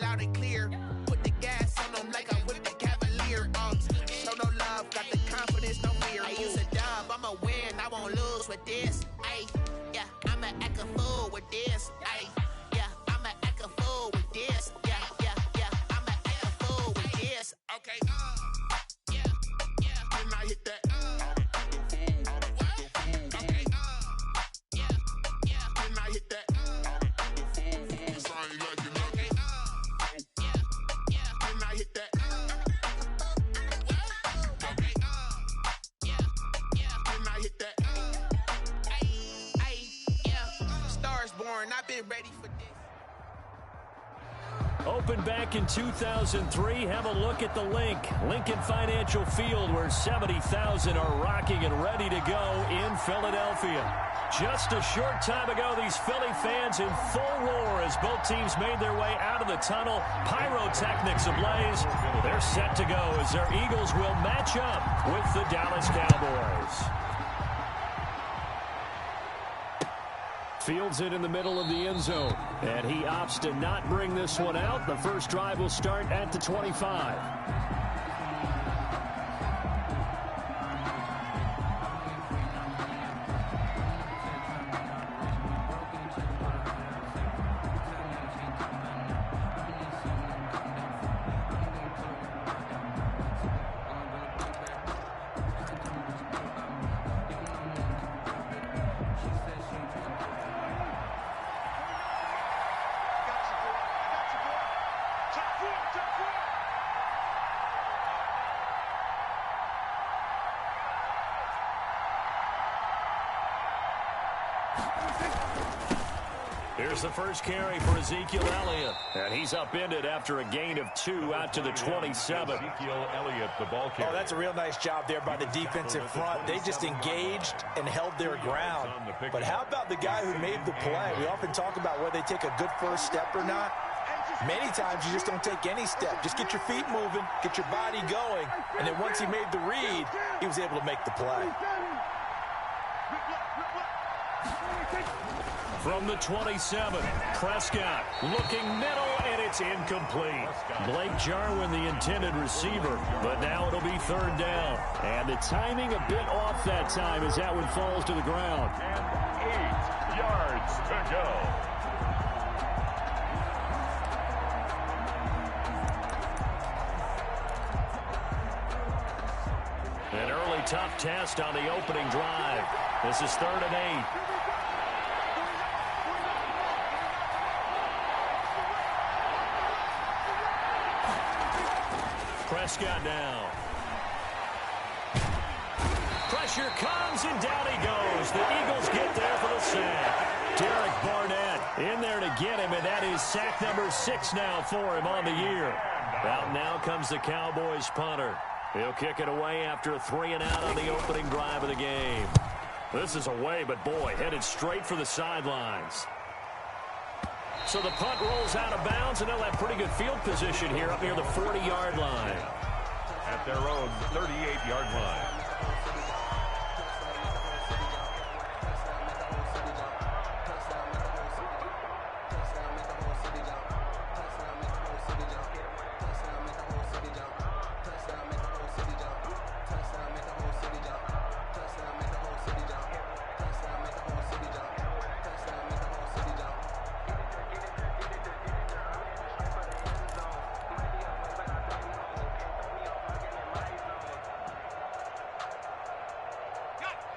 loud and clear. Put the gas on them like I'm with the Cavalier. Show no love, got the confidence, no fear. I use a dub, I'ma win, I won't lose with this. Ay, yeah, I'ma act a fool with this. Ay, yeah, I'ma act a fool with this. Yeah, yeah, yeah, I'ma act a fool with this. Okay, yeah, yeah, when I hit that. I've been ready for this. Opened back in 2003. Have a look at the Lincoln Financial Field, where 70,000 are rocking and ready to go in Philadelphia. Just a short time ago, these Philly fans in full roar as both teams made their way out of the tunnel. Pyrotechnics ablaze. They're set to go as their Eagles will match up with the Dallas Cowboys. Fields it in the middle of the end zone, and he opts to not bring this one out. The first drive will start at the 25. Here's the first carry for Ezekiel Elliott. And he's upended after a gain of 2 out to the 27. Ezekiel Elliott, the ball carrier. Oh, that's a real nice job there by the defensive front. They just engaged and held their ground. But how about the guy who made the play? We often talk about whether they take a good first step or not. Many times you just don't take any step. Just get your feet moving, get your body going. And then once he made the read, he was able to make the play. From the 27, Prescott looking middle, and it's incomplete. Blake Jarwin, the intended receiver, but now it'll be third down. And the timing a bit off that time as that one falls to the ground. And 8 yards to go. An early tough test on the opening drive. This is 3rd and 8. Prescott now. Pressure comes, and down he goes. The Eagles get there for the sack. Derek Barnett in there to get him, and that is sack number 6 now for him on the year. Out now comes the Cowboys punter. He'll kick it away after a 3-and-out on the opening drive of the game. This is away, but boy, headed straight for the sidelines. So the punt rolls out of bounds, and they'll have pretty good field position here up near the 40-yard line. At their own 38-yard line.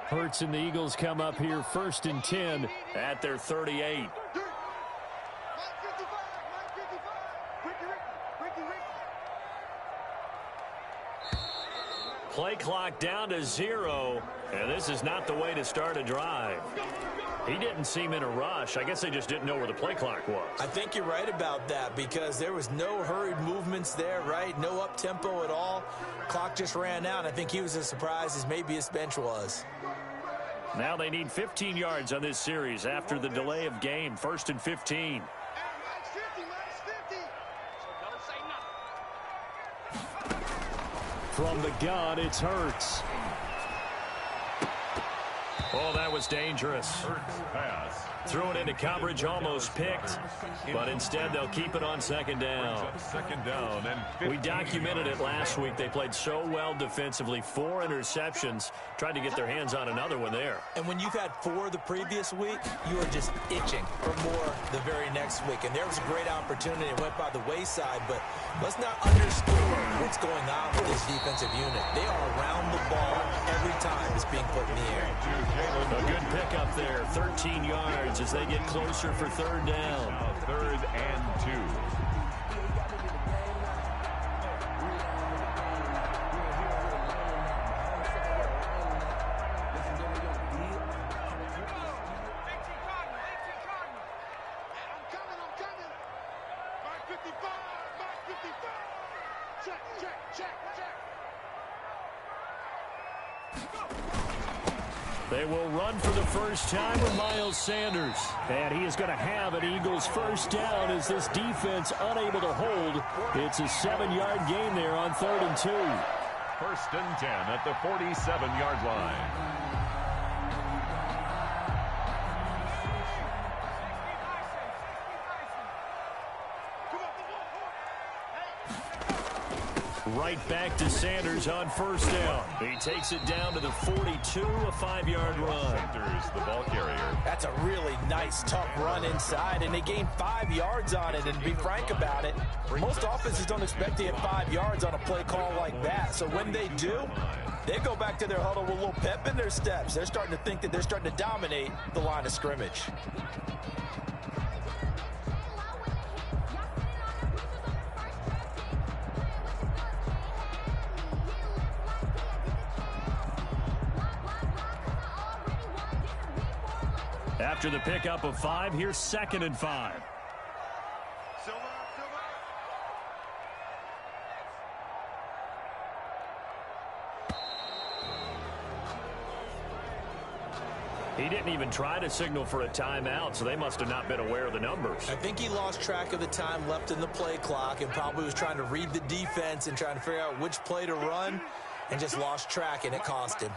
Hurts and the Eagles come up here 1st and 10 at their 38. Play clock down to 0, and this is not the way to start a drive. He didn't seem in a rush. I guess they just didn't know where the play clock was. I think you're right about that because there was no hurried movements there, right? No up-tempo at all. Clock just ran out. I think he was as surprised as maybe his bench was. Now they need 15 yards on this series after the delay of game. 1st and 15. From the gun, it's Hurts. Oh, that was dangerous. Hurts pass Threw it into coverage, almost picked, but instead they'll keep it on second down. Second down and 15. We documented it last week. They played so well defensively, 4 interceptions, tried to get their hands on another one there. And when you've had 4 the previous week, you are just itching for more the very next week. And there was a great opportunity. It went by the wayside, but let's not underscore what's going on with this defensive unit. They are around the ball every time it's being put in the air. A good pickup there, 13 yards as they get closer for third down. Now 3rd and 2. They will run for the first time with Miles Sanders. And he is going to have an Eagles first down as this defense unable to hold. It's a 7-yard gain there on 3rd and 2. 1st and 10 at the 47-yard line. Right back to Sanders on first down. He takes it down to the 42, a 5-yard run. Sanders, the ball carrier. That's a really nice, tough run inside, and they gained 5 yards on it. And to be frank about it, most offenses don't expect to get 5 yards on a play call like that. So when they do, they go back to their huddle with a little pep in their steps. They're starting to think that they're starting to dominate the line of scrimmage. After the pickup of 5, here's 2nd and 5. He didn't even try to signal for a timeout, so they must have not been aware of the numbers. I think he lost track of the time left in the play clock and probably was trying to read the defense and trying to figure out which play to run and just lost track, and it cost him.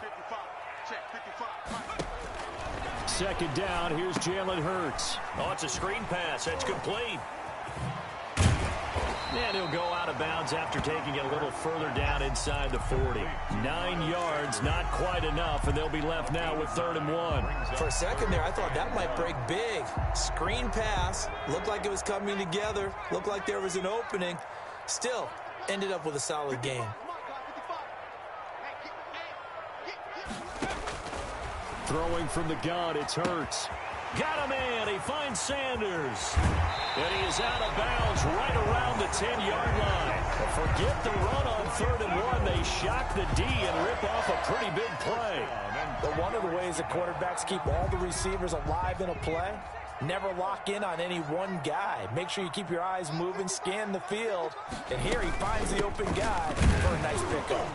2nd down, here's Jalen Hurts. Oh, it's a screen pass. That's complete. And he'll go out of bounds after taking it a little further down inside the 40. 9 yards, not quite enough, and they'll be left now with 3rd and 1. For a second there, I thought that might break big. Screen pass. Looked like it was coming together. Looked like there was an opening. Still, ended up with a solid gain. Throwing from the gun, it's Hurts. Got him in. He finds Sanders. And he is out of bounds right around the 10-yard line. Forget the run on 3rd and 1. They shock the D and rip off a pretty big play. But one of the ways that quarterbacks keep all the receivers alive in a play, never lock in on any one guy. Make sure you keep your eyes moving, scan the field. And here he finds the open guy for a nice pickup.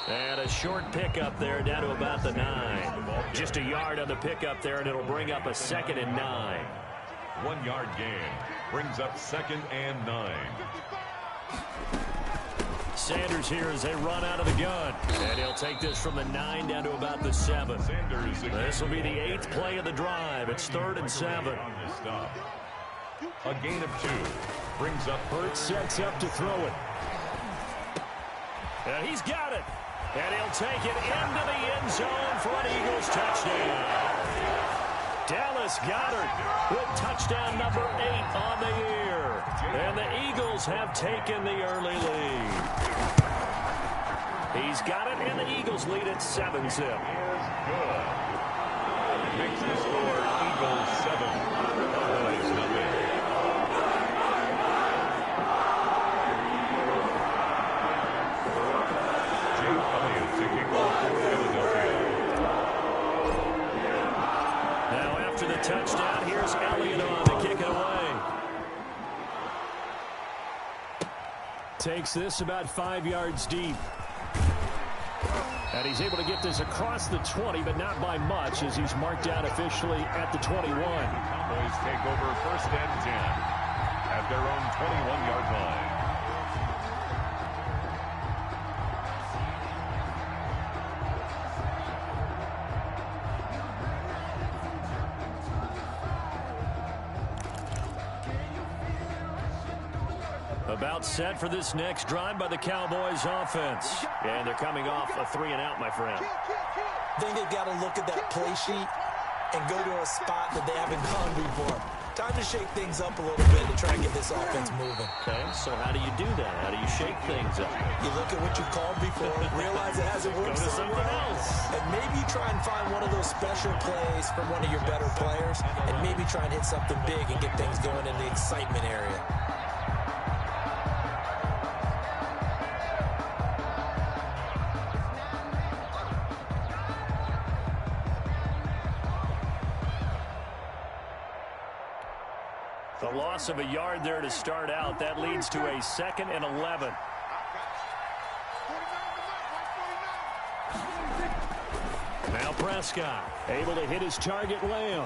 And a short pickup there down to about the 9. Just a yard on the pickup there, and it'll bring up a 2nd and 9. 1-yard gain brings up 2nd and 9. Sanders here as they run out of the gun. And he'll take this from the 9 down to about the 7. Sanders. This will be the 8th play of the drive. It's 3rd and 7. A gain of 2 brings up. Hurts sets up to throw it. And he's got it. And he'll take it into the end zone for an Eagles touchdown. Dallas Goedert with touchdown number 8 on the year. And the Eagles have taken the early lead. He's got it, and the Eagles lead at 7-zip. Good. Makes the score Eagles 7. Cowboys nothing. Now after the touchdown, here's Elliott on to kick it away. Takes this about 5 yards deep. And he's able to get this across the 20, but not by much, as he's marked out officially at the 21. Cowboys take over 1st and 10 at their own 21-yard line. About set for this next drive by the Cowboys offense. And they're coming off a 3-and-out, my friend. I think they've got to look at that play sheet and go to a spot that they haven't gone before. Time to shake things up a little bit to try and get this offense moving. Okay, so how do you do that? How do you shake things up? You look at what you've called before, realize it hasn't worked somewhere else, and maybe you try and find one of those special plays from one of your better players, and maybe try and hit something big and get things going in the excitement area. The loss of a yard there to start out. That leads to a 2nd and 11. Now Prescott able to hit his target, Lamb.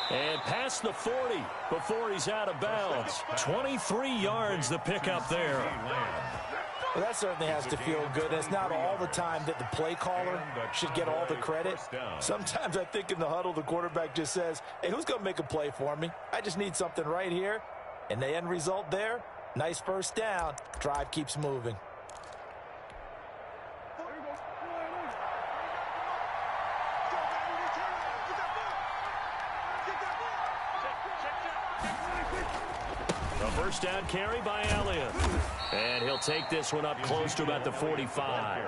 And past the 40 before he's out of bounds. 23 yards the pickup there. Well, that certainly has to feel good. And it's not all the time that the play caller should get all the credit. Sometimes I think in the huddle, the quarterback just says, hey, who's going to make a play for me? I just need something right here. And the end result there, nice first down. Drive keeps moving. First down carry by Elliott. And he'll take this one up close to about the 45.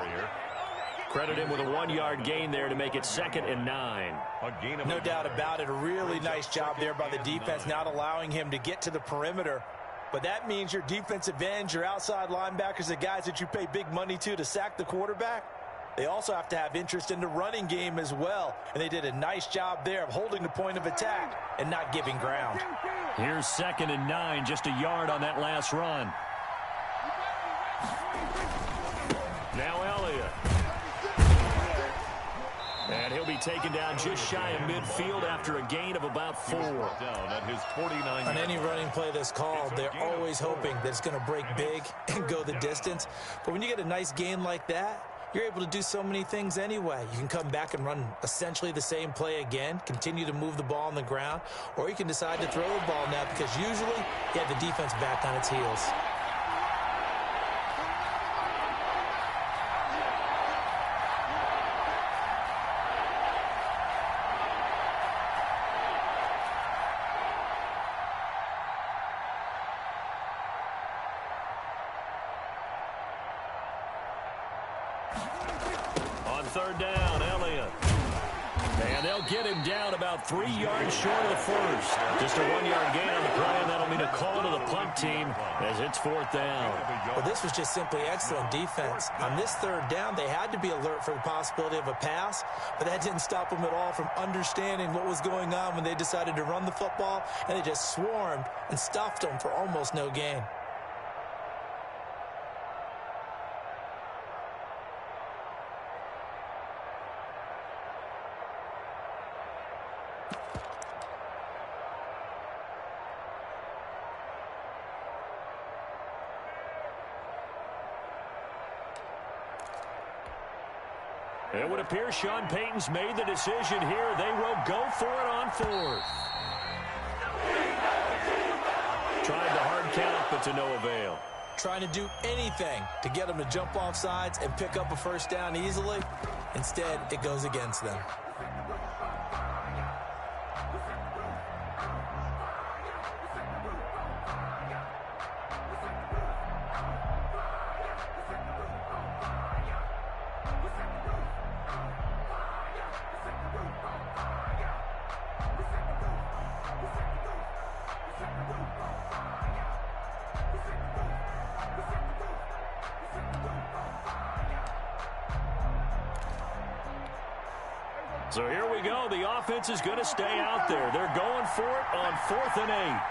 Credit him with a 1-yard gain there to make it 2nd and 9. No doubt about it. A really nice job there by the defense, not allowing him to get to the perimeter. But that means your defensive ends, your outside linebackers, the guys that you pay big money to sack the quarterback, they also have to have interest in the running game as well. And they did a nice job there of holding the point of attack and not giving ground. Here's 2nd and 9, just a yard on that last run. Now Elliott. And he'll be taken down just shy of midfield after a gain of about 4. Down at his 49. On any running play that's called, they're always hoping that it's going to break big and go the distance. But when you get a nice gain like that, you're able to do so many things anyway. You can come back and run essentially the same play again, continue to move the ball on the ground, or you can decide to throw the ball now because usually you have the defense back on its heels. Third down, Elliott. And they'll get him down about 3 yards short of the first. Just a 1-yard gain on the play, and that'll mean a call to the punt team as it's 4th down. Well, this was just simply excellent defense. On this 3rd down, they had to be alert for the possibility of a pass, but that didn't stop them at all from understanding what was going on when they decided to run the football, and they just swarmed and stuffed them for almost no gain. It would appear Sean Payton's made the decision here. They will go for it on 4th. Tried the hard count, but to no avail. Trying to do anything to get them to jump off sides and pick up a first down easily. Instead, it goes against them. So here we go. The offense is going to stay out there. They're going for it on 4th and 8.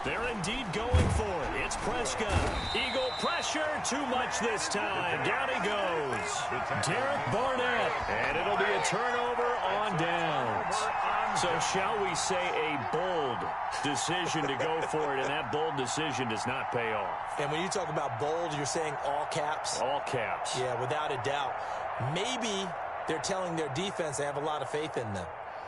They're indeed going for it. It's Prescott. Eagle pressure. Too much this time. Down he goes. Derek Barnett. And it'll be a turnover on downs. So shall we say a bold decision to go for it, and that bold decision does not pay off. And when you talk about bold, you're saying all caps? All caps. Yeah, without a doubt. Maybe they're telling their defense they have a lot of faith in them.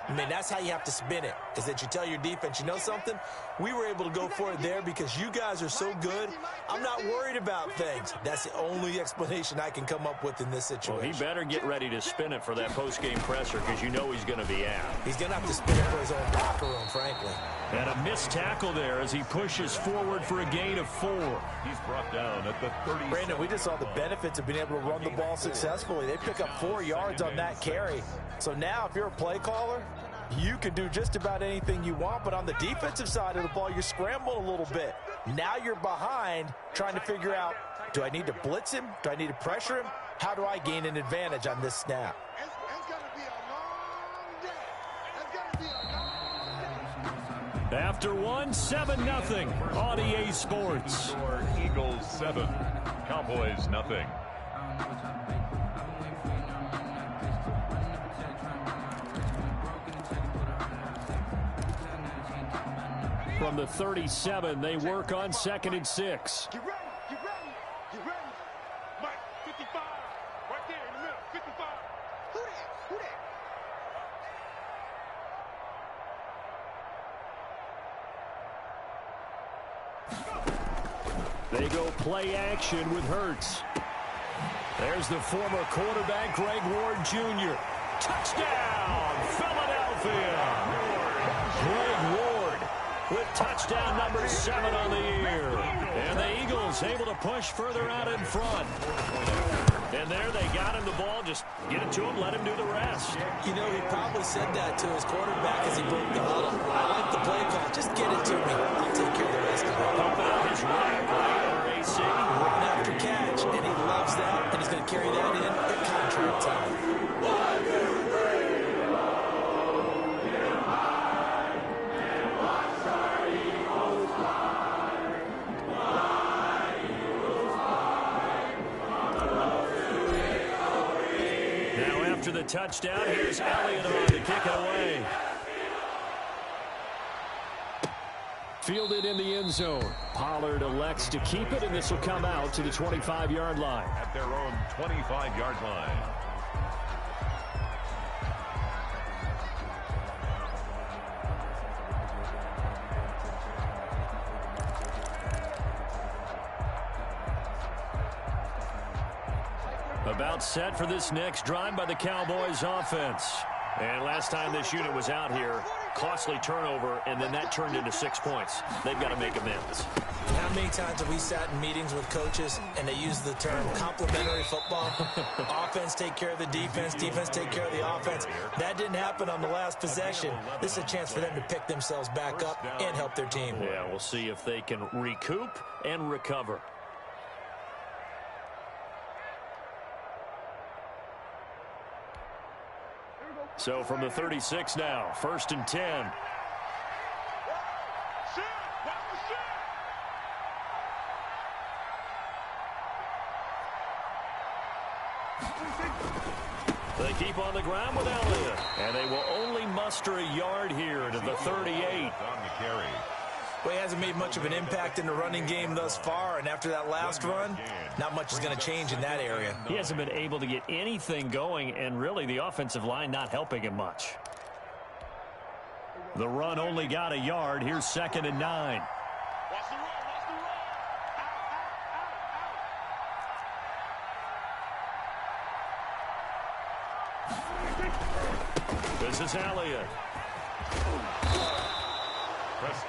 I mean, that's how you have to spin it, is that you tell your defense, you know something? We were able to go for it there because you guys are so good. I'm not worried about things. That's the only explanation I can come up with in this situation. Well, he better get ready to spin it for that post-game presser because you know he's going to be out. He's going to have to spin it for his own locker room, frankly. And a missed tackle there as he pushes forward for a gain of 4. He's brought down at the 30. Brandon, we just saw the benefits of being able to run the ball successfully. They pick up 4 yards on that carry. So now if you're a play caller, you can do just about anything you want, but on the defensive side of the ball, you scramble a little bit. Now you're behind trying to figure out, do I need to blitz him? Do I need to pressure him? How do I gain an advantage on this snap? After 1, 7-0 on EA Sports. Eagles 7, Cowboys nothing. From the 37, they work on 2nd and 6. Get ready, get ready, get ready. Mike, 55, right there in the middle, 55. Who that? Who that? They go play action with Hurts. There's the former quarterback, Greg Ward Jr. Touchdown, Philadelphia. Greg Ward with touchdown number 7 on the year. And the Eagles able to push further out in front. And there they got him the ball. Just get it to him, let him do the rest. You know, he probably said that to his quarterback as he broke the huddle. I like the play call. Just get it to me. I'll take care of the rest of it. Pump out his RAC. Run after catch, and he loves that, and he's going to carry that in at contract time. After the touchdown, here's Elliott on to kick it away. Fielded in the end zone. Pollard elects to keep it, and this will come out to the 25-yard line. At their own 25-yard line. About set for this next drive by the Cowboys offense. And last time this unit was out here, costly turnover, and then that turned into 6 points. They've got to make amends. How many times have we sat in meetings with coaches and they use the term complementary football? Offense take care of the defense, defense take care of the offense. That didn't happen on the last possession. This is a chance for them to pick themselves back up and help their team. Yeah, we'll see if they can recoup and recover. So from the 36 now, 1st and 10. They keep on the ground with Elliott, and they will only muster a yard here to the 38. On the carry. Well, he hasn't made much of an impact in the running game thus far, and after that last run, not much is going to change in that area. He hasn't been able to get anything going, and really the offensive line not helping him much. The run only got a yard. Here's 2nd and 9. This is Elliott.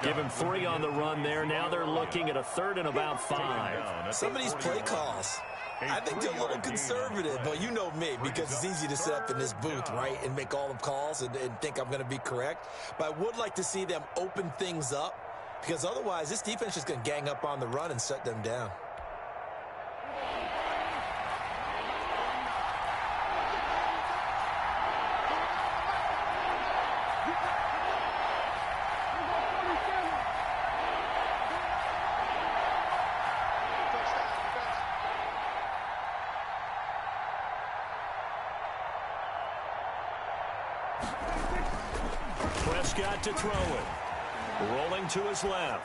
Give him 3 on the run there. Now they're looking at a 3rd and about 5. Some of these play calls, I think they're a little conservative, but you know me, because it's easy to sit up in this booth, right, and make all the calls and think I'm going to be correct. But I would like to see them open things up, because otherwise this defense is going to gang up on the run and shut them down. Prescott to throw it. Rolling to his left.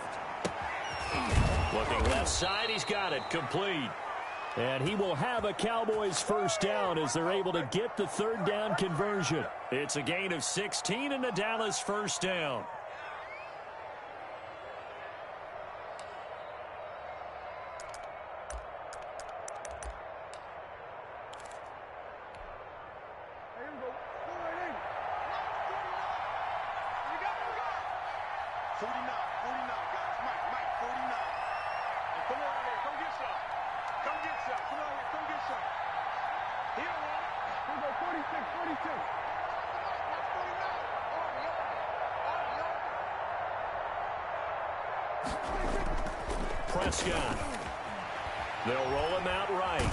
Looking left side, he's got it. Complete. And he will have a Cowboys first down as they're able to get the third down conversion. It's a gain of 16 and a Dallas first down. Prescott. They'll roll him out right.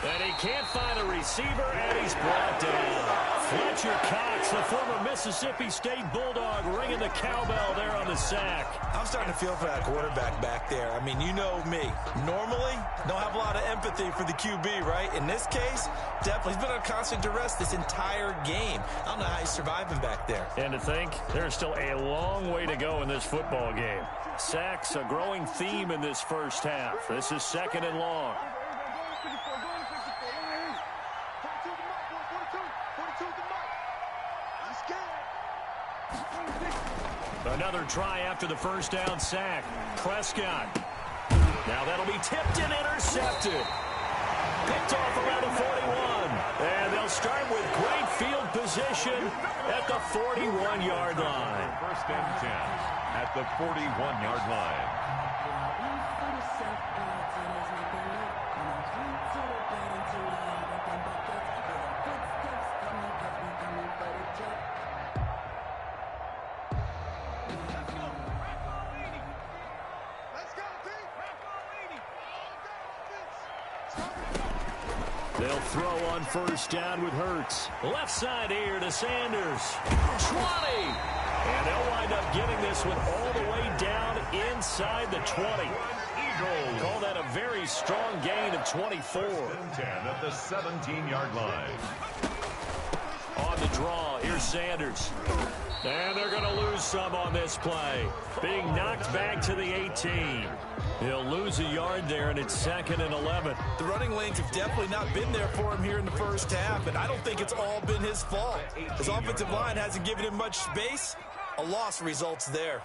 And he can't find a receiver, and he's brought down. Fletcher Cox, the former Mississippi State Bulldog, ringing the cowbell there on the sack. I'm starting to feel for that quarterback back there. I mean, you know me. Normally, don't have a lot of empathy for the QB, right? In this case, definitely. He's been under constant duress this entire game. I don't know how he's surviving back there. And to think, there's still a long way to go in this football game. Sacks, a growing theme in this first half. This is second and long. Another try after the first down sack. Prescott. Now that'll be tipped and intercepted. Picked off around the 41. And they'll start with great field position at the 41-yard line. First and 10 at the 41-yard line. They'll throw on first down with Hurts. Left side here to Sanders. 20. And they'll wind up getting this one all the way down inside the 20. Eagles. Call that a very strong gain of 24. 10 at the 17-yard line. On the draw, here's Sanders. And they're going to lose some on this play. Being knocked back to the 18. He'll lose a yard there, and it's second and 11. The running lanes have definitely not been there for him here in the first half, and I don't think it's all been his fault. His offensive line hasn't given him much space. A loss results there.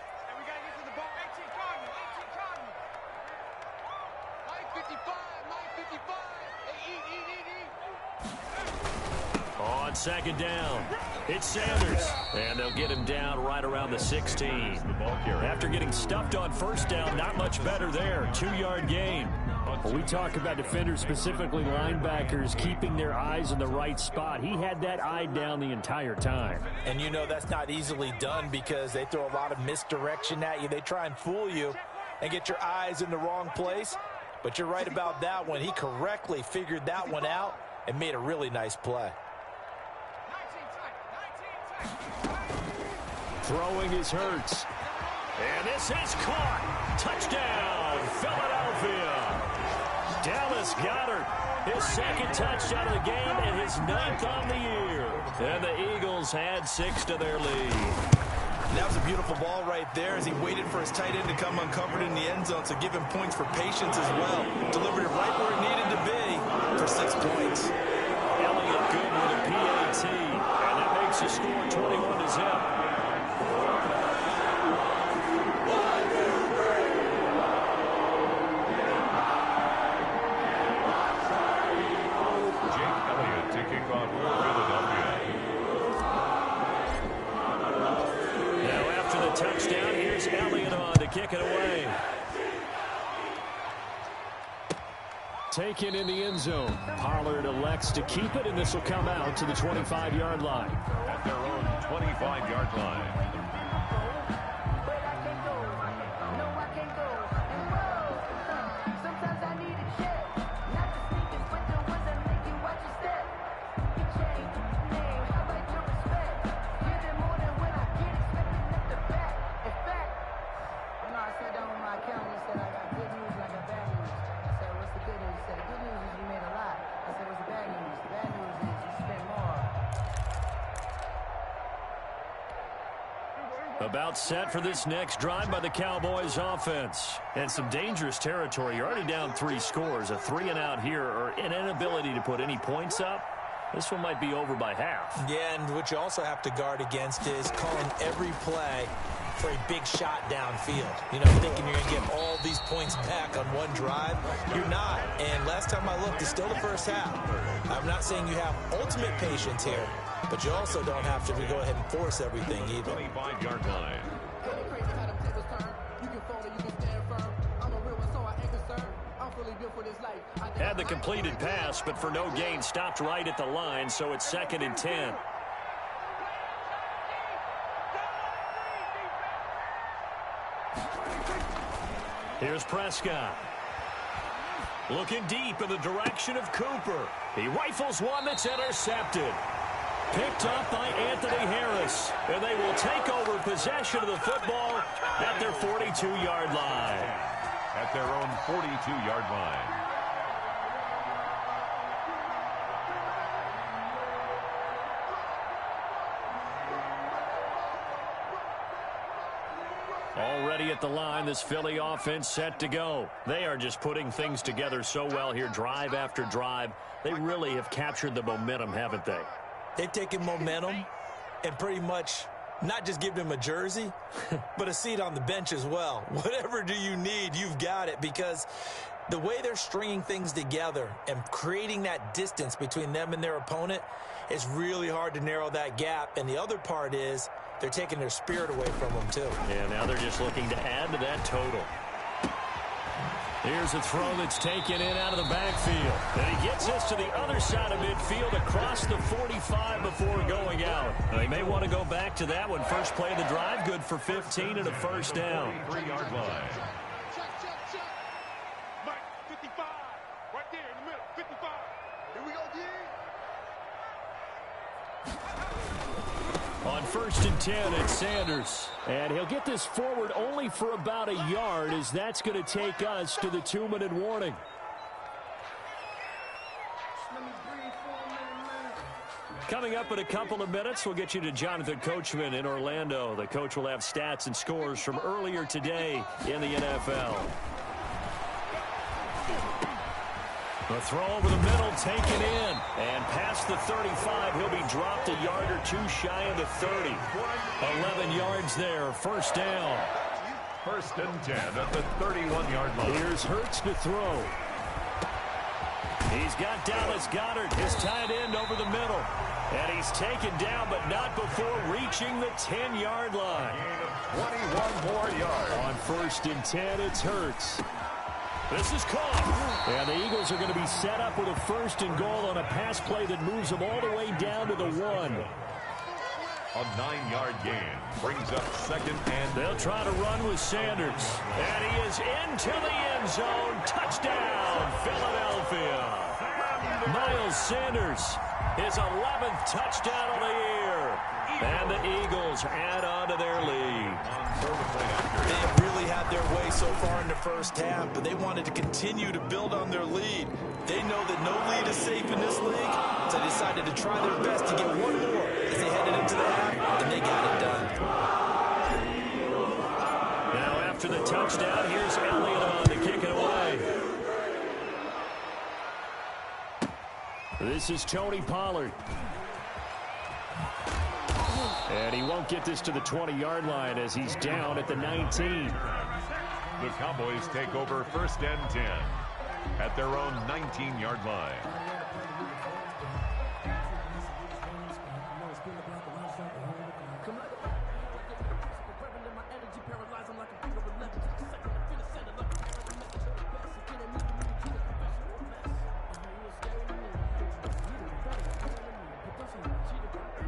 On second down, it's Sanders. And they'll get him down right around the 16. After getting stuffed on first down, not much better there. 2-yard gain. When we talk about defenders, specifically linebackers, keeping their eyes in the right spot, he had that eye down the entire time. And you know that's not easily done because they throw a lot of misdirection at you. They try and fool you and get your eyes in the wrong place. But you're right about that one. He correctly figured that one out and made a really nice play. Throwing is Hurts. And this is caught. Touchdown, Philadelphia. Dallas Goedert, his second touchdown of the game and his 9th on the year. And the Eagles had 6 to their lead. That was a beautiful ball right there as he waited for his tight end to come uncovered in the end zone, so give him points for patience as well. Delivered it right where it needed to be for 6 points. Elliott good with a PAT. And that makes the score 21-0. Touchdown. Here's Elliott on to kick it away. Taken in the end zone. Pollard elects to keep it, and this will come out to the 25-yard line. At their own 25-yard line. About set for this next drive by the Cowboys offense. And some dangerous territory. You're already down 3 scores. A 3-and-out here or an inability to put any points up. This one might be over by half. Yeah, and what you also have to guard against is calling every play for a big shot downfield. You know, thinking you're going to get all these points back on one drive. You're not. And last time I looked, it's still the first half. I'm not saying you have ultimate patience here, but you also don't have to go ahead and force everything either. 25-yard line. Had the completed pass, but for no gain, stopped right at the line, so it's 2nd and 10. Here's Prescott. Looking deep in the direction of Cooper. He rifles one that's intercepted. Picked up by Anthony Harris. And they will take over possession of the football at their 42-yard line. At their own 42-yard line. Already at the line, this Philly offense set to go. They are just putting things together so well here, drive after drive. They really have captured the momentum, haven't they? They've taken momentum and pretty much not just given him a jersey, but a seat on the bench as well. Whatever do you need, you've got it, because the way they're stringing things together and creating that distance between them and their opponent is really hard to narrow that gap. And the other part is they're taking their spirit away from them, too. Yeah, now they're just looking to add to that total. Here's a throw that's taken in out of the backfield. And he gets this to the other side of midfield across the 45 before going out. Now, he may want to go back to that one. First play of the drive, good for 15 and a first down. 3-yard line. Mike, 55. Right there in the middle, 55. Here we go, D. On 1st and 10, it's Sanders. And he'll get this forward only for about a yard, as that's going to take us to the 2-minute warning. Coming up in a couple of minutes, we'll get you to Jonathan Coachman in Orlando. The coach will have stats and scores from earlier today in the NFL. The throw over the middle, taken in. And past the 35, he'll be dropped a yard or two shy of the 30. 11 yards there, first down. 1st and 10 at the 31-yard line. Here's Hurts to throw. He's got Dallas Goedert, his tight end, over the middle. And he's taken down, but not before reaching the 10-yard line. 21 more yards. On 1st and 10, it's Hurts. This is caught. And the Eagles are going to be set up with a 1st and goal on a pass play that moves them all the way down to the 1. A 9-yard gain brings up 2nd and... They'll try to run with Sanders. And he is into the end zone. Touchdown, Philadelphia. Miles Sanders, his 11th touchdown of the year. And the Eagles add on to their lead. They've really had their way so far in the first half, but they wanted to continue to build on their lead. They know that no lead is safe in this league, so they decided to try their best to get one more as they headed into the half, and they got it done. Now after the touchdown, here's Elliott on to kick it away. This is Tony Pollard. And he won't get this to the 20-yard line as he's down at the 19. The Cowboys take over 1st and 10 at their own 19-yard line.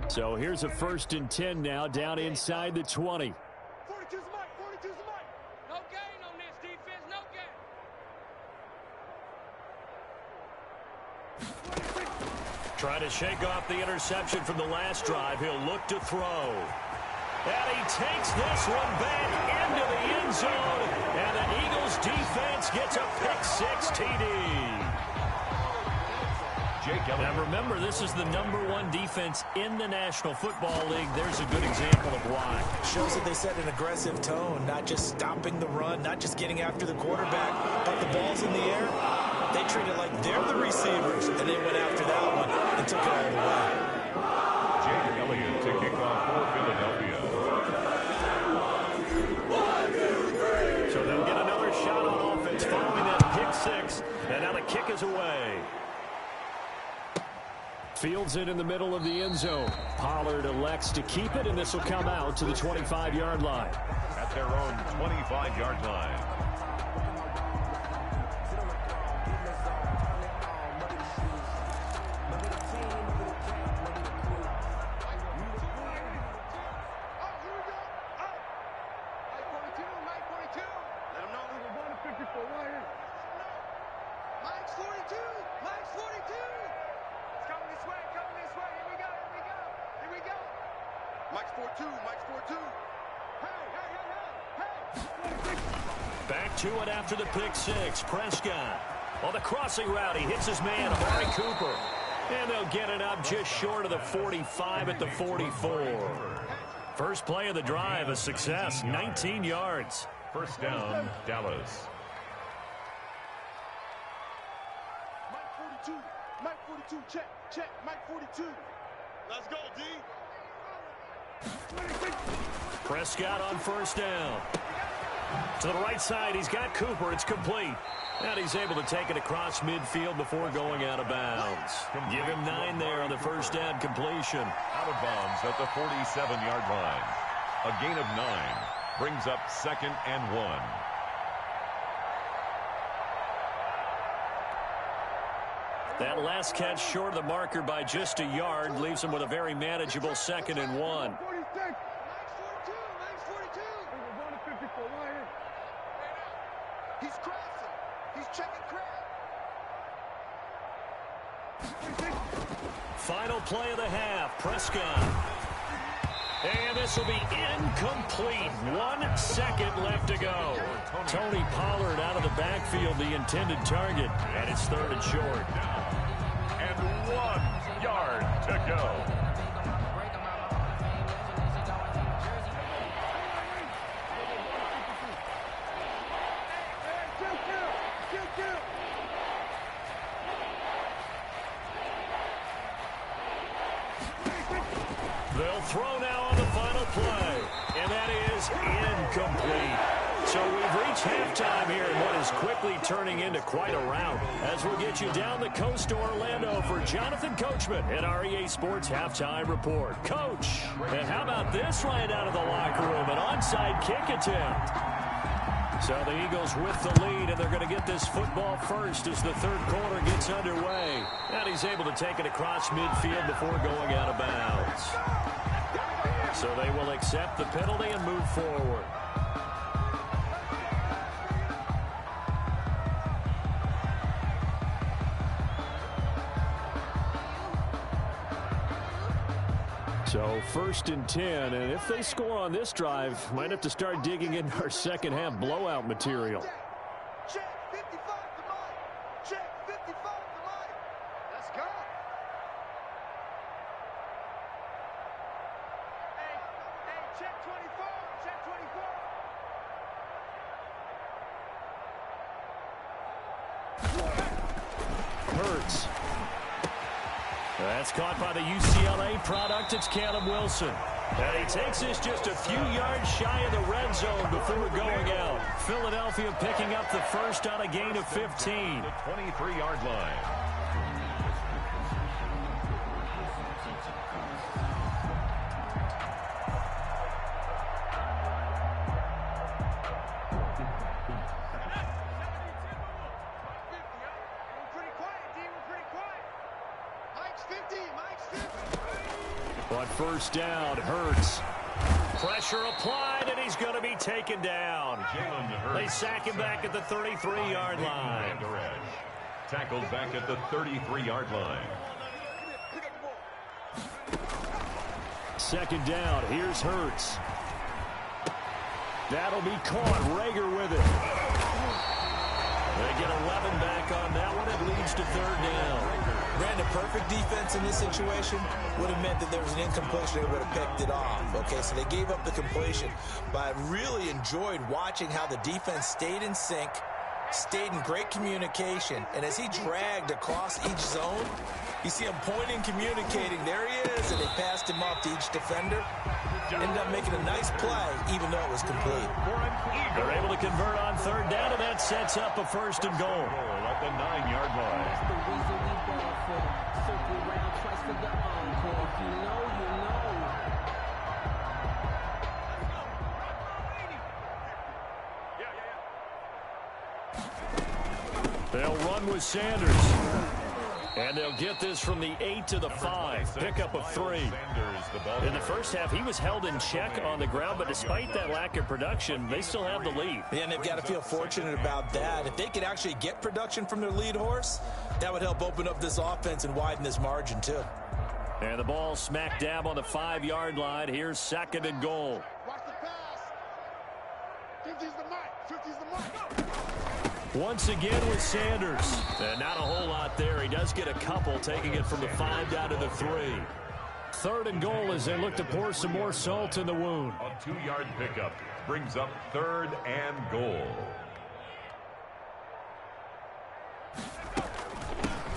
So here's a 1st and 10 now, down inside the 20. 42's the mic, 42's the mic. No gain on this defense, no gain. Trying to shake off the interception from the last drive. He'll look to throw. And he takes this one back into the end zone. And the Eagles defense gets a pick-6 TD. Jake Elliott. Now remember, this is the #1 defense in the National Football League. There's a good example of why. Shows that they set an aggressive tone, not just stopping the run, not just getting after the quarterback, but the ball's in the air. They treat it like they're the receivers, and they went after that one and took it all the way. Jake Elliott to kick off for Philadelphia. So they'll get another shot on offense following that pick six, and now the kick is away. Fields it in the middle of the end zone. Pollard elects to keep it, and this will come out to the 25-yard line. At their own 25-yard line. Back to it after the pick six. Prescott on the crossing route. He hits his man, Amari Cooper. And they'll get it up just short of the 45 at the 44. First play of the drive, a success, 19 yards. First down, Dallas. Mike 42. Mike 42. Check. Mike 42. Let's go, D. Prescott on first down. To the right side, he's got Cooper. It's complete. And he's able to take it across midfield before going out of bounds. Give him 9 there on the first down completion. Out of bounds at the 47-yard line. A gain of 9 brings up 2nd and 1. That last catch short of the marker by just a yard leaves him with a very manageable 2nd and 1. He's crossing. He's checking crap. Final play of the half. Prescott. And this will be incomplete. 1 second left to go. Tony Pollard out of the backfield, the intended target. And it's 3rd and short. And 1 yard to go. They'll throw now on the final play. And that is incomplete. So we've reached halftime here in what is quickly turning into quite a rout. As we'll get you down the coast to Orlando for Jonathan Coachman at our EA Sports Halftime Report. Coach, and how about this right out of the locker room? An onside kick attempt. So the Eagles with the lead, and they're going to get this football first as the 3rd quarter gets underway. And he's able to take it across midfield before going out of bounds. So they will accept the penalty and move forward. So 1st and 10, and if they score on this drive, might have to start digging in our second half blowout material. Check 55 to Mike. Check 55 to Mike. Let's go. Hey, check 24. Check 24. Hurts. That's caught by the UCLA product. It's Caleb Wilson. And he takes this just a few yards shy of the red zone before going out. Philadelphia picking up the first on a gain of 15. The 23-yard line. On first down, Hurts. Pressure applied, and he's going to be taken down. They sack him back at the 33-yard line. Tackled back at the 33-yard line. 2nd down, here's Hurts. That'll be caught. Rager with it. They get 11 back on that one. It leads to third down. Brandon, perfect defense in this situation would have meant that there was an incompletion. They would have picked it off. Okay, so they gave up the completion. But I really enjoyed watching how the defense stayed in sync, stayed in great communication. And as he dragged across each zone, you see him pointing, communicating. There he is, and they passed him off to each defender. Ended up making a nice play, even though it was complete. They're able to convert on third down, and that sets up a first and goal. At the 9-yard line. That's the reason we ball for. Circle around twice for the encore. If you know, you know. They'll run with Sanders. And they'll get this from the 8 to the 5. Pickup of 3. In the first half, he was held in check on the ground, but despite that lack of production, they still have the lead. Yeah, and they've got to feel fortunate about that. If they could actually get production from their lead horse, that would help open up this offense and widen this margin, too. And the ball smack dab on the 5-yard line. Here's second and goal. Watch the pass. 50's the mic. 50's the mic. Once again with Sanders. And not a whole lot there. He does get a couple, taking it from the 5 down to the 3. Third and goal as they look to pour some more salt in the wound. A 2-yard pickup brings up third and goal.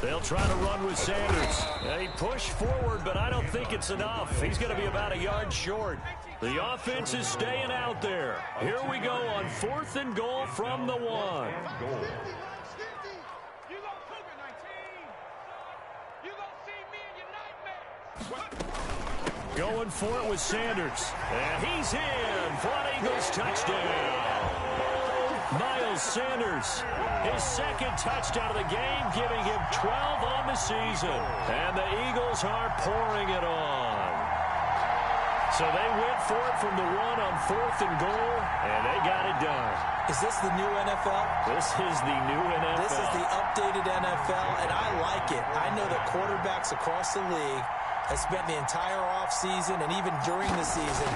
They'll try to run with Sanders. They push forward, but I don't think it's enough. He's going to be about a yard short. The offense is staying out there. Here we go on 4th and goal from the 1. You gonna Cougar 19. You gonna see me in your nightmares. Going for it with Sanders. And he's in for an Eagles touchdown. Miles Sanders, his second touchdown of the game, giving him 12 on the season. And the Eagles are pouring it on. So they went for it from the 1 on 4th and goal, and they got it done. Is this the new NFL? This is the new NFL. This is the updated NFL, and I like it. I know that quarterbacks across the league have spent the entire offseason and even during the season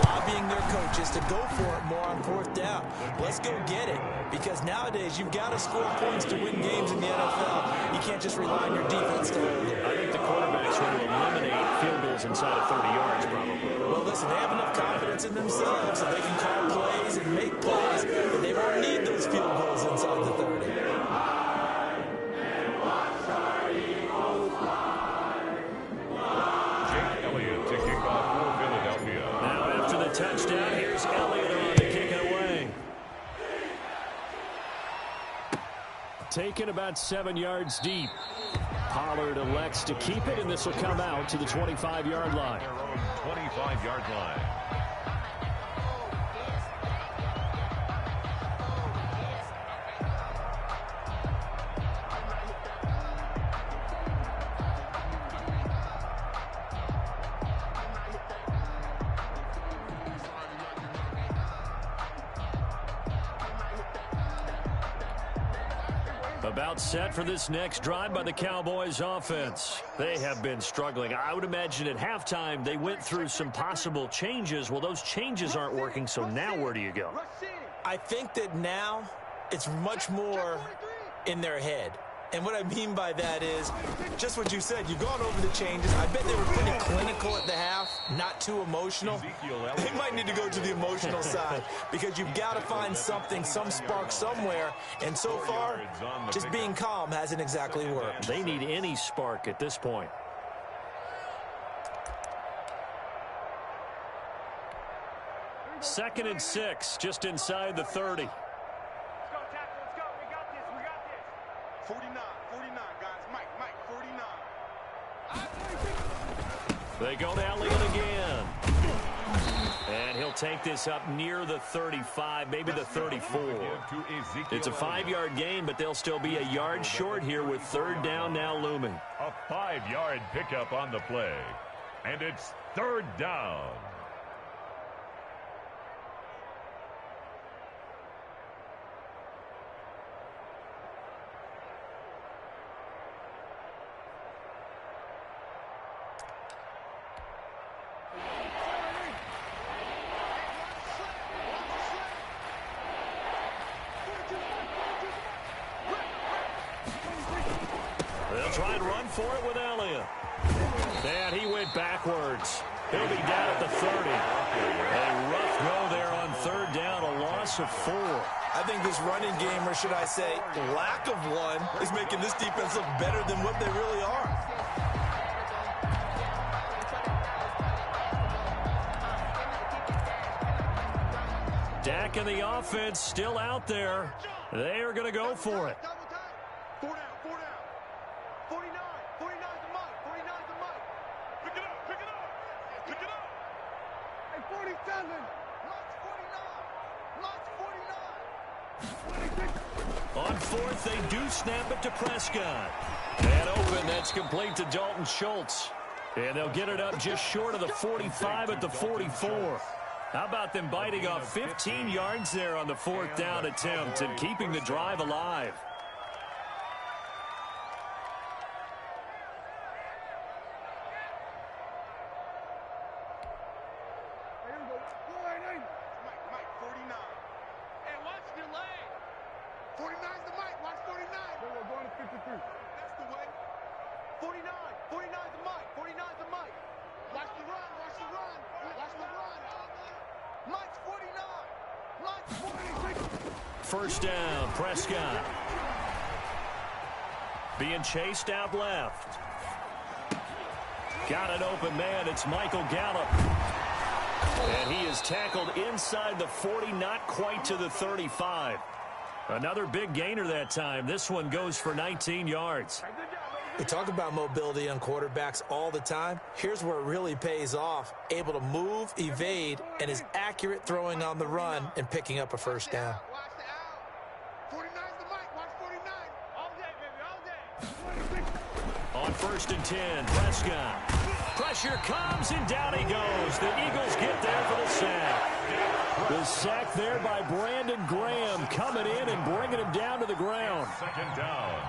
lobbying their coaches to go for it more on 4th down. Let's go get it, because nowadays you've got to score points to win games in the NFL. You can't just rely on your defense to hold it. I think the quarterbacks want to eliminate field goals inside of 30 yards, probably. Well, listen, they have enough confidence in themselves that they can call plays and make plays, but they won't need those field goals inside the 30. Touchdown. Here's Elliott on to kick it away. Taken about 7 yards deep. Pollard elects to keep it, and this will come out to the 25-yard line. 25-yard line. About set for this next drive by the Cowboys offense. They have been struggling. I would imagine at halftime they went through some possible changes. Well, those changes aren't working, so now where do you go? I think that now it's much more in their head. And what I mean by that is just what you said. You've gone over the changes. I bet they were pretty clinical at the half, not too emotional. They might need to go to the emotional side because you've got to find something, some spark somewhere. And so far, just being calm hasn't exactly worked. They need any spark at this point. Second and 6, just inside the 30. 49, guys. Mike, 49. They go to Elliott again. And he'll take this up near the 35, maybe the 34. It's a 5-yard gain, but they'll still be a yard short here with third down now looming. A 5-yard pickup on the play. And it's third down. try and run for it with Elliott. And he went backwards. He'll be down at the 30. A rough go there on third down, a loss of 4. I think this running game, or should I say lack of one, is making this defense look better than what they really are. Dak and the offense still out there. They are going to go for it. 4 down, 4 down. 49, 49's the mic, 49's the mic. Pick it up, pick it up, pick it up. Hey, 47. Mike's 49. Mike's 49. On fourth, they do snap it to Prescott. And open, that's complete to Dalton Schultz. And they'll get it up just short of the 45 at the 44. How about them biting off 15 yards there on the fourth down attempt and keeping the drive alive? Mike, 49. Hey, watch the lane. 49's the mic, watch 49. We're going to 53. That's the way. 49, 49's the mic, 49's the mic. Watch the run, watch the run, watch the run. Mike's 49. Mike's 46. First down, Prescott. Being chased out left. Got an open man. It's Michael Gallup. And he is tackled inside the 40, not quite to the 35. Another big gainer that time. This one goes for 19 yards. We talk about mobility on quarterbacks all the time. Here's where it really pays off. Able to move, evade, and is accurate throwing on the run and picking up a first down. Watch the out. 49's the mic, watch 49. All day, baby, all day. On first and 10, Prescott. Pressure comes, and down he goes. The Eagles get there for the sack. The sack there by Brandon Graham, coming in and bringing him down to the ground. Second down.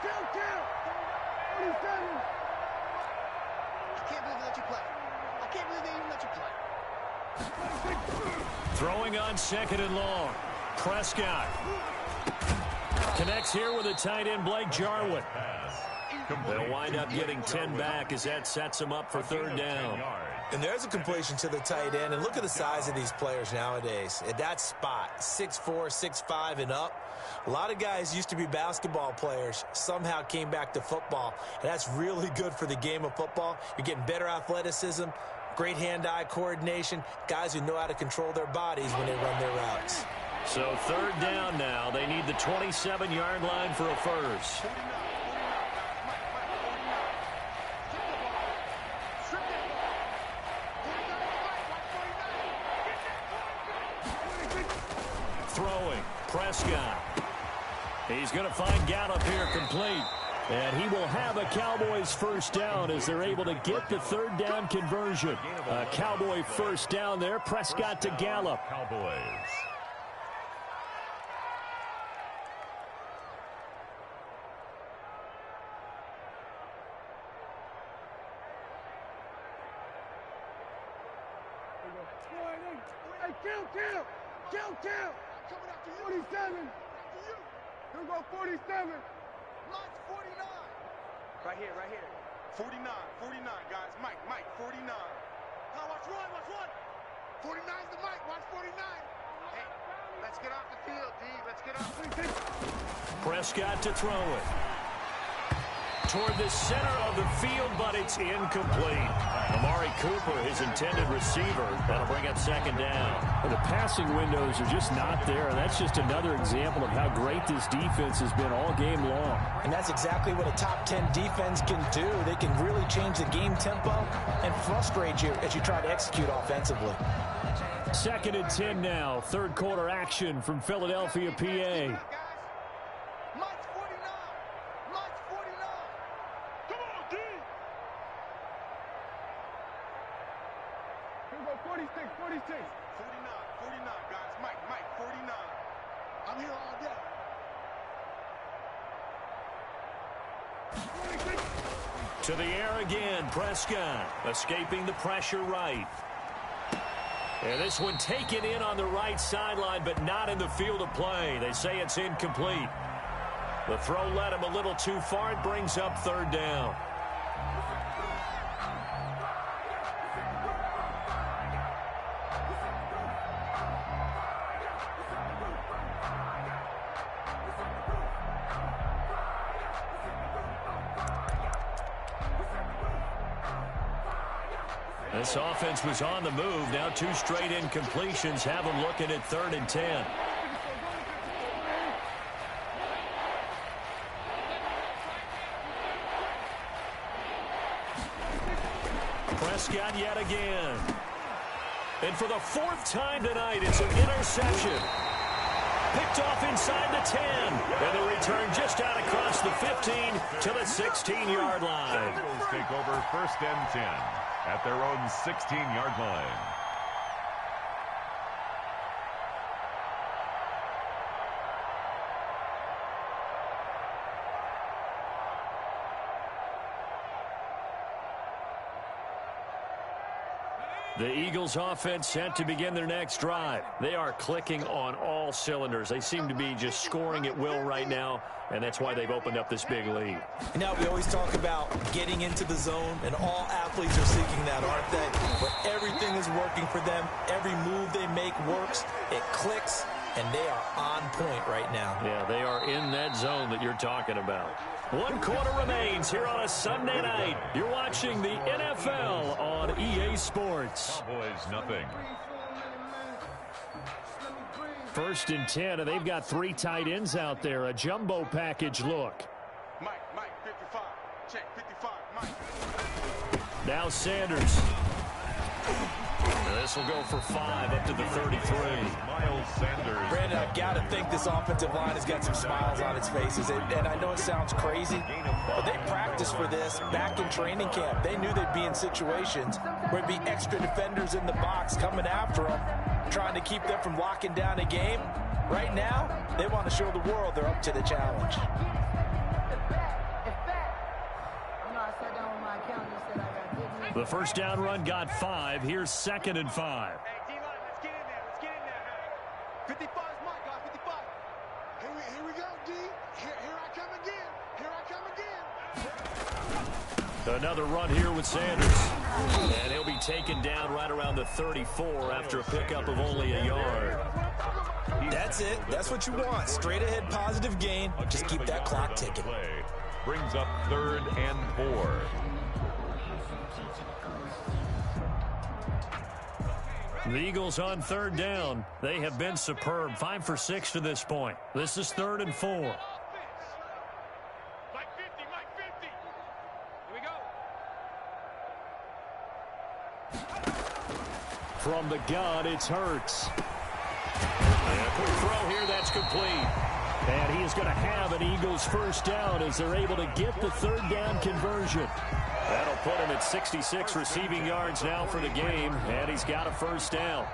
Kill. 47. I can't believe they let you play. I can't believe they even let you play. Throwing on second and long. Prescott connects here with a tight end, Blake Jarwin. They'll wind up getting 10 back as that sets them up for third down. And there's a completion to the tight end. And look at the size of these players nowadays. At that spot, 6'4", 6'5", and up. A lot of guys used to be basketball players, somehow came back to football. And that's really good for the game of football. You're getting better athleticism, great hand-eye coordination, guys who know how to control their bodies when they run their routes. So third down now. They need the 27-yard line for a first. Throwing, Prescott. He's going to find Gallup here complete. And he will have a Cowboys first down as they're able to get the third down conversion. A Cowboy first down there. Prescott to Gallup. Cowboys. Kill. Coming after you. 47. Here we go, 47. Mike's 49. Right here. 49, guys. Mike, 49. Now watch one. 49's the mic, watch 49. Hey, let's get off the field, D. Let's get off. Prescott to throw it. Toward the center of the field, but it's incomplete. Amari Cooper, his intended receiver. That'll bring up second down. Well, the passing windows are just not there, and that's just another example of how great this defense has been all game long. And that's exactly what a top 10 defense can do. They can really change the game tempo and frustrate you as you try to execute offensively. Second and 10 now. Third quarter action from Philadelphia, PA. To the air again, Prescott, escaping the pressure right. And this one taken in on the right sideline, but not in the field of play. They say it's incomplete. The throw led him a little too far. It brings up third down. This offense was on the move. Now 2 straight incompletions have them looking at 3rd and 10. Prescott yet again. And for the 4th time tonight, it's an interception. Picked off inside the 10. And the return just out across the 15 to the 16-yard line. Eagles take over 1st and 10 at their own 16-yard line. The Eagles offense set to begin their next drive. They are clicking on all cylinders. They seem to be just scoring at will right now, and that's why they've opened up this big lead. You know, we always talk about getting into the zone, and all athletes are seeking that, aren't they? But everything is working for them. Every move they make works. It clicks, and they are on point right now. Yeah, they are in that zone that you're talking about. 1 quarter remains here on a Sunday night. You're watching the NFL on EA Sports. Cowboys nothing. 1st and 10, and they've got 3 tight ends out there. A jumbo package look. Mike, 55. Check, 55, Mike. Now Sanders. This will go for 5 up to the 33. Miles Sanders. Brandon, I've got to think this offensive line has got some smiles on its faces. And I know it sounds crazy, but they practiced for this back in training camp. They knew they'd be in situations where it'd be extra defenders in the box coming after them, trying to keep them from locking down a game. Right now, they want to show the world they're up to the challenge. The 1st down run got 5. Here's 2nd and 5. Hey, D-line, let's get in there. Let's get in there. 55 is Mike, guys, 55. Here we go, D. Here I come again. Here I come again. Another run here with Sanders. And he'll be taken down right around the 34 after a pickup of only a yard. That's it. That's what you want. Straight ahead positive gain. Just keep that clock ticking. Brings up 3rd and 4. The Eagles on 3rd down. They have been superb. 5 for 6 to this point. This is 3rd and 4. Mike 50, Mike 50. Here we go. From the gun, it's Hurts. And a quick throw here, that's complete. And he is going to have an Eagles 1st down as they're able to get the 3rd down conversion. That'll put him at 66 receiving yards now for the game, and he's got a 1st down.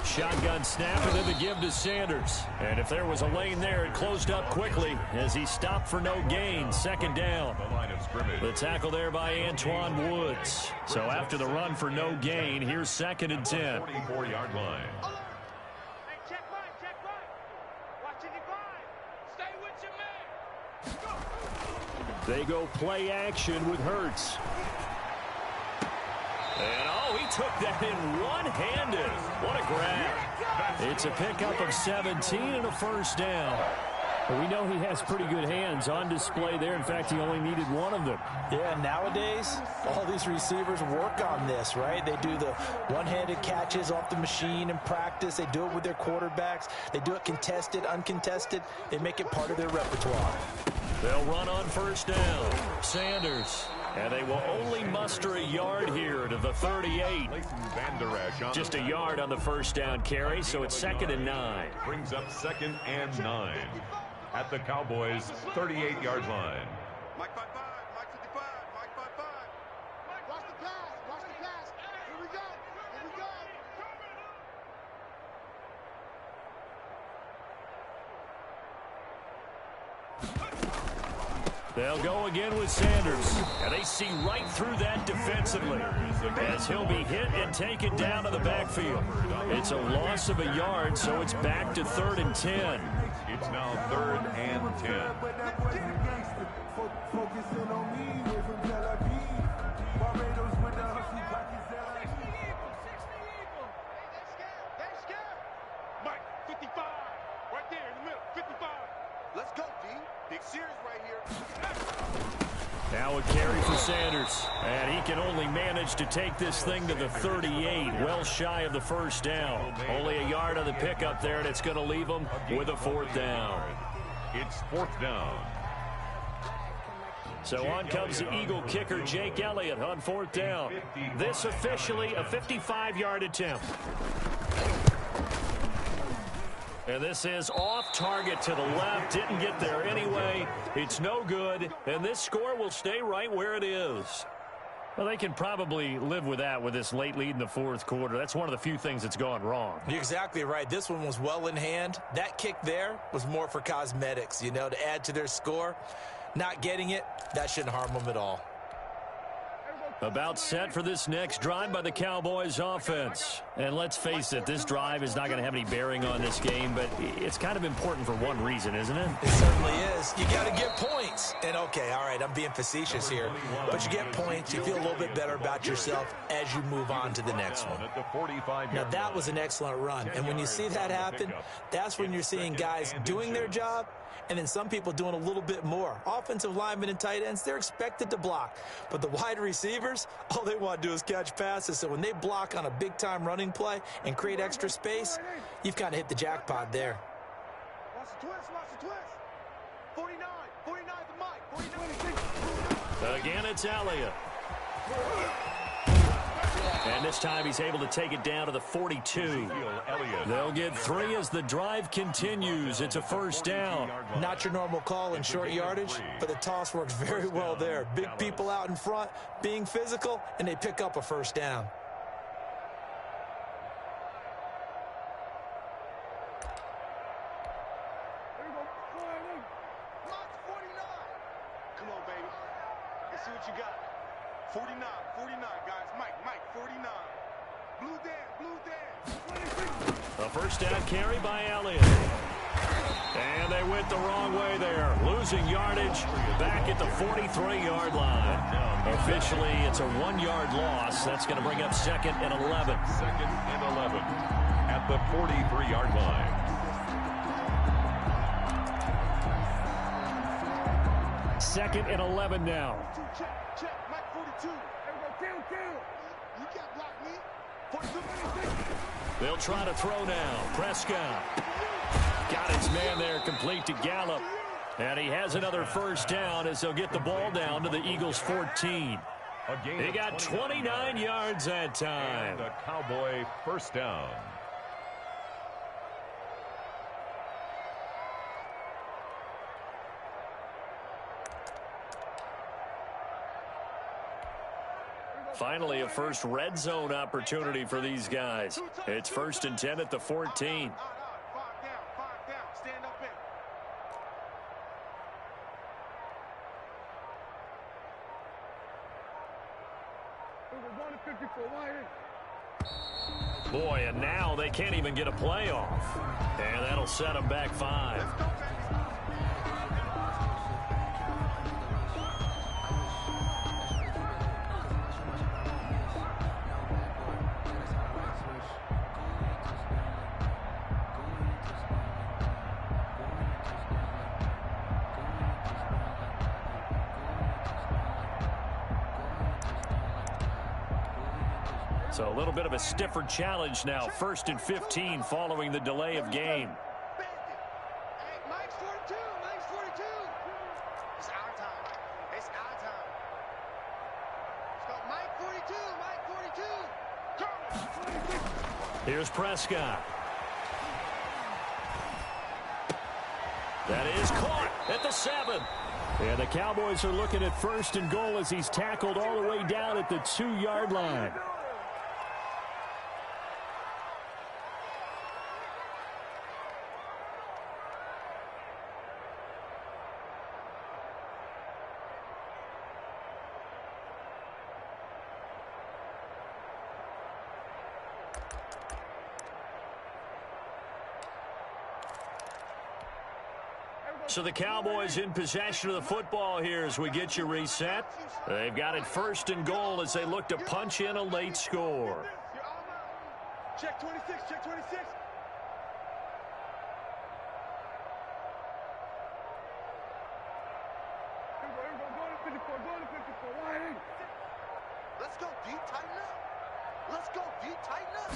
Shotgun snap, and then the give to Sanders. And if there was a lane there, it closed up quickly as he stopped for no gain. 2nd down. The tackle there by Antoine Woods. So after the run for no gain, here's 2nd and 10. 44-yard line. They go play action with Hurts. And, oh, he took that in one-handed. What a grab. It's a pickup of 17 and a 1st down. But we know he has pretty good hands on display there. In fact, he only needed one of them. Yeah, nowadays, all these receivers work on this, right? They do the one-handed catches off the machine in practice. They do it with their quarterbacks. They do it contested, uncontested. They make it part of their repertoire. They'll run on 1st down. Sanders. And they will only muster a yard here to the 38. Just a yard on the 1st down carry, so it's 2nd and 9. Brings up 2nd and 9 at the Cowboys' 38-yard line. Mike 55, Mike 55, Mike 55. Mike, watch the pass, watch the pass. Here we go, here we go. They'll go again with Sanders. And they see right through that defensively as he'll be hit and taken down to the backfield. It's a loss of a yard, so it's back to 3rd and 10. It's now 3rd and 10. Focusing on me, away from Tel Aviv. Barbados with the hustle pockets that I They scared. Mike, 55. Right there in the middle, 55. Let's go, D. Big series right here. Now a carry for Sanders. And he can only manage to take this thing to the 38, well shy of the first down. Only a yard on the pickup there, and it's going to leave him with a 4th down. It's 4th down. So on comes the Eagle kicker, Jake Elliott, on 4th down. This officially a 55-yard attempt. And this is off target to the left. Didn't get there anyway. It's no good. And this score will stay right where it is. Well, they can probably live with that with this late lead in the 4th quarter. That's one of the few things that's gone wrong. You're exactly right. This one was well in hand. That kick there was more for cosmetics, you know, to add to their score. Not getting it, that shouldn't harm them at all. About set for this next drive by the Cowboys offense. And let's face it, this drive is not going to have any bearing on this game, but it's kind of important for one reason, isn't it? It certainly is. You got to get points. And, okay, all right, I'm being facetious here. But you get points, you feel a little bit better about yourself as you move on to the next one. Now, that was an excellent run. And when you see that happen, that's when you're seeing guys doing their job and then some people doing a little bit more. Offensive linemen and tight ends, they're expected to block. But the wide receivers, all they want to do is catch passes. So when they block on a big-time running play and create extra space, you've kind of hit the jackpot there. Watch the twist. 49 the mic. Again, it's Elliott. And this time he's able to take it down to the 42. They'll get 3 as the drive continues. It's a 1st down. Not your normal call in short yardage, but the toss works very well there. Big people out in front, being physical, and they pick up a 1st down. Come on, baby. Let's see what you got. 49, guys. Mike, 49. Blue Dan. A 1st down carry by Elliott. And they went the wrong way there. Losing yardage back at the 43-yard line. Officially, it's a 1-yard loss. That's going to bring up 2nd and 11. 2nd and 11 at the 43-yard line. 2nd and 11 now. Check. Mike, 42. Down. You can't block me. 42. They'll try to throw now. Prescott. Got his man there, complete to Gallup. And he has another 1st down as they'll get the ball down to the Eagles' 14. He got 29 yards that time. And the Cowboy 1st down. Finally, a first red zone opportunity for these guys. It's 1st and 10 at the 14. 5 down. Stand up in. Boy, and now they can't even get a playoff. And that'll set them back 5. So a little bit of a stiffer challenge now. 1st and 15 following the delay of game. Hey, Mike's 42. It's our time. Let's go. Mike 42. Here's Prescott. That is caught at the 7. And the Cowboys are looking at 1st and goal as he's tackled all the way down at the 2-yard line. So the Cowboys in possession of the football here as we get you reset. They've got it 1st and goal as they look to punch in a late score. Check 26, check 26. Let's go, D, tighten up. Let's go, D, tighten up.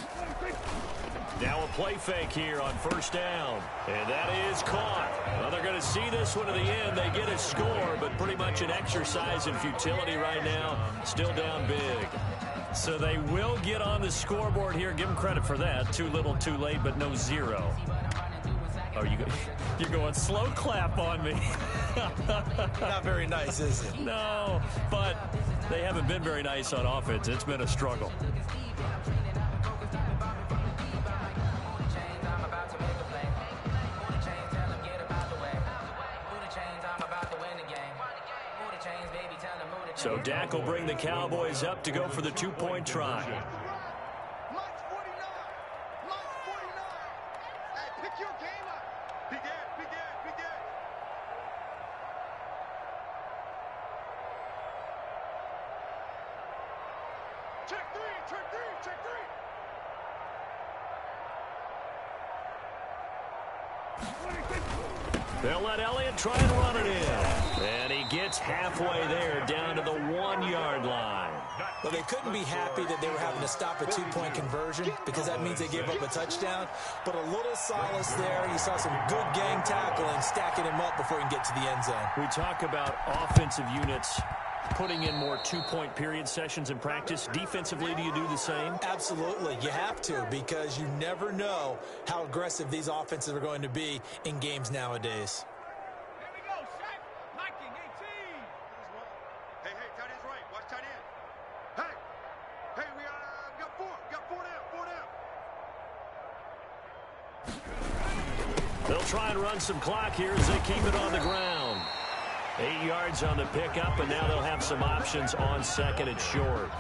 Now a play fake here on 1st down. And that is caught. Well, they're going to see this one to the end. They get a score, but pretty much an exercise in futility right now. Still down big. So they will get on the scoreboard here. Give them credit for that. Too little, too late, but no 0. Oh, you're going slow clap on me. Not very nice, is it? No, but they haven't been very nice on offense. It's been a struggle. So Dak will bring the Cowboys up to go for the 2-point try. Mike's 49. Mike's 49. Hey, pick your game up. Big Ed, big Ed, big Ed. Check 3, check 3, check 3. They'll let Elliott try and run it in. And he gets halfway there, down to the 1-yard line. Well, they couldn't be happy that they were having to stop a 2-point conversion because that means they gave up a touchdown. But a little solace there. You saw some good gang tackling, stacking him up before he can get to the end zone. We talk about offensive units putting in more 2-point period sessions in practice. Defensively, do you do the same? Absolutely. You have to, because you never know how aggressive these offenses are going to be in games nowadays. Here we go, Shaq. Liking 18. Hey, tight end's right. Watch tight end. Hey, we got 4. We got 4 down, 4 down. They'll try and run some clock here as they keep it on the ground. 8 yards on the pickup, and now they'll have some options on 2nd and short.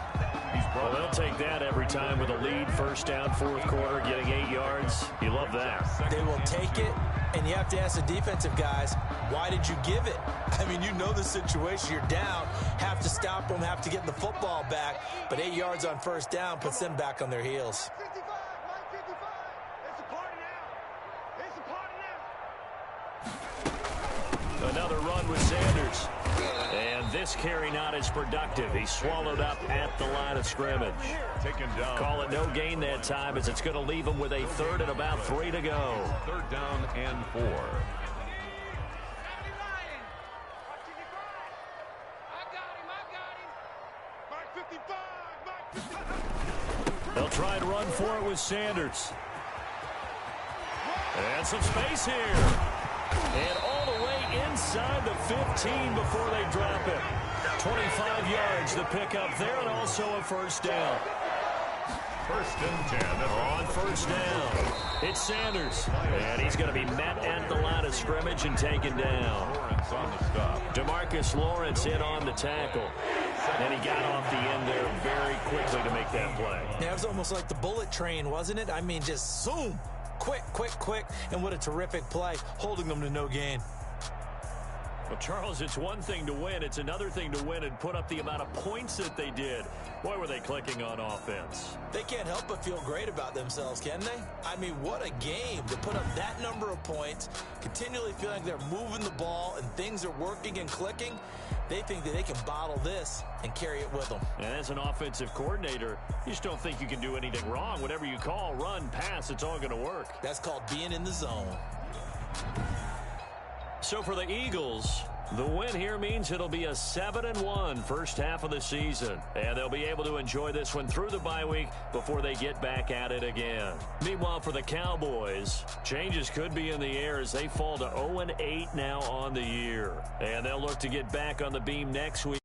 Well, they'll take that every time with a lead. 1st down, 4th quarter, getting 8 yards. You love that. They will take it, and you have to ask the defensive guys, why did you give it? I mean, you know the situation. You're down, have to stop them, have to get the football back. But 8 yards on 1st down puts them back on their heels. 55, Mike 55. It's a party now. It's a party now. Another run with Sanders. And this carry not as productive. He's swallowed up at the line of scrimmage. Taken down. Call it no gain that time as it's going to leave him with a 3rd and about 3 to go. 3rd down and 4. They'll try and run for it with Sanders. And some space here. And all the way inside the 15 before they drop it. 25 yards the pickup there, and also a 1st down. 1st and 10. On 1st down, it's Sanders. And he's going to be met at the line of scrimmage and taken down. Lawrence on the stop. DeMarcus Lawrence in on the tackle. And he got off the end there very quickly to make that play. Yeah, it was almost like the bullet train, wasn't it? I mean, just zoom. Quick, and what a terrific play, holding them to no gain. Well, Charles, it's one thing to win. It's another thing to win and put up the amount of points that they did. Boy, were they clicking on offense. They can't help but feel great about themselves, can they? I mean, what a game to put up that number of points, continually feeling like they're moving the ball and things are working and clicking. They think that they can bottle this and carry it with them. And as an offensive coordinator, you just don't think you can do anything wrong. Whatever you call, run, pass, it's all going to work. That's called being in the zone. So for the Eagles, the win here means it'll be a 7-1 first half of the season. And they'll be able to enjoy this one through the bye week before they get back at it again. Meanwhile, for the Cowboys, changes could be in the air as they fall to 0-8 now on the year. And they'll look to get back on the beam next week.